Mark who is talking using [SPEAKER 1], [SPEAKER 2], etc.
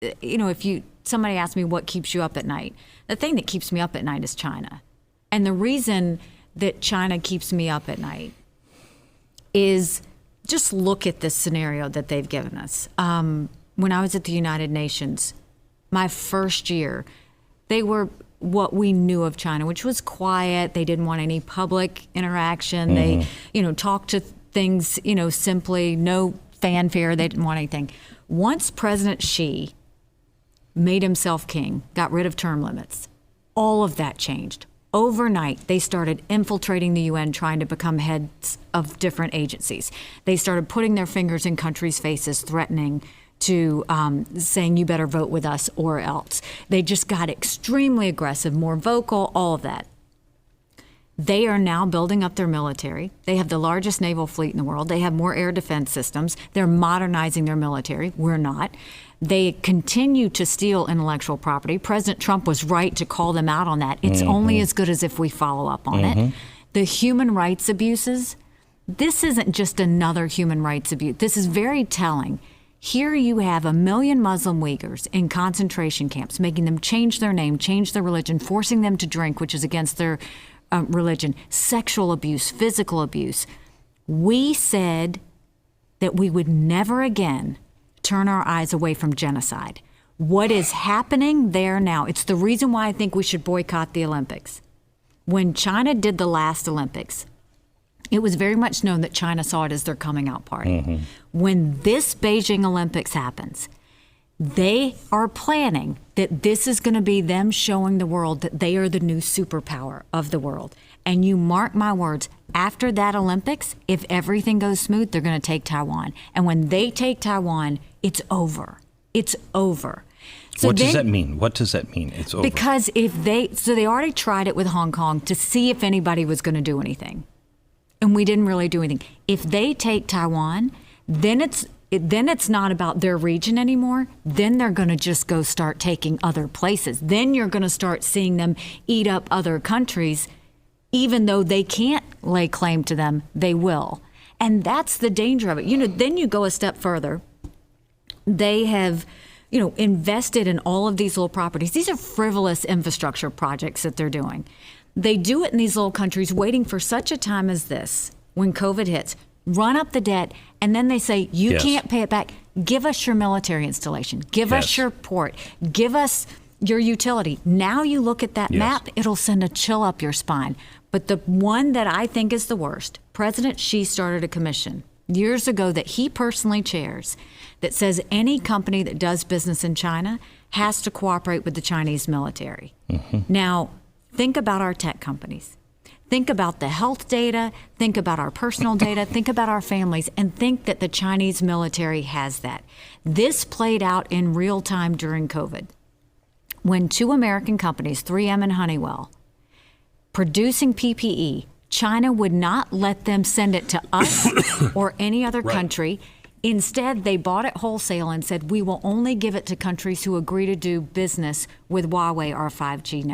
[SPEAKER 1] if somebody asks me what keeps you up at night, the thing that keeps me up at night is China. And the reason that China keeps me up at night is just look at this scenario that they've given us. When I was at the United Nations, my first year, they were what we knew of China, which was quiet. They didn't want any public interaction. They, talked to things, simply, no fanfare. They didn't want anything. Once President Xi made himself king, got rid of term limits, all of that changed. Overnight, they started infiltrating the UN, trying to become heads of different agencies. They started putting their fingers in countries' faces, threatening to saying, you better vote with us or else. They just got extremely aggressive, more vocal, all of that. They are now building up their military. They have the largest naval fleet in the world. They have more air defense systems. They're modernizing their military. We're not. They continue to steal intellectual property. President Trump was right to call them out on that. It's only as good as if we follow up on it. The human rights abuses, this isn't just another human rights abuse. This is very telling. Here you have 1 million Muslim Uyghurs in concentration camps, making them change their name, change their religion, forcing them to drink, which is against their religion, sexual abuse, physical abuse. We said that we would never again turn our eyes away from genocide. What is happening there now, it's the reason why I think we should boycott the Olympics. When China did the last Olympics, it was very much known that China saw it as their coming out party. When this Beijing Olympics happens, they are planning that this is going to be them showing the world that they are the new superpower of the world. And you mark my words, after that Olympics, if everything goes smooth, they're going to take Taiwan. And when they take Taiwan, it's over. It's over. So
[SPEAKER 2] what does that mean? What does that mean? It's over.
[SPEAKER 1] Because they already tried it with Hong Kong to see if anybody was going to do anything. And we didn't really do anything. If they take Taiwan, then it's not about their region anymore. Then they're going to just go start taking other places. Then you're going to start seeing them eat up other countries. Even though they can't lay claim to them, they will. And that's the danger of it. Then you go a step further. They have, invested in all of these little properties. These are frivolous infrastructure projects that they're doing. They do it in these little countries waiting for such a time as this, when COVID hits, run up the debt, and then they say, you can't pay it back. Give us your military installation. Give us your port. Give us your utility. Now you look at that map, it'll send a chill up your spine. But the one that I think is the worst, President Xi started a commission years ago that he personally chairs that says any company that does business in China has to cooperate with the Chinese military. Now, think about our tech companies. Think about the health data, think about our personal data, think about our families, and think that the Chinese military has that. This played out in real time during COVID. When 2 American companies, 3M and Honeywell, producing PPE, China would not let them send it to us or any other country. Instead, they bought it wholesale and said, we will only give it to countries who agree to do business with Huawei, our 5G network.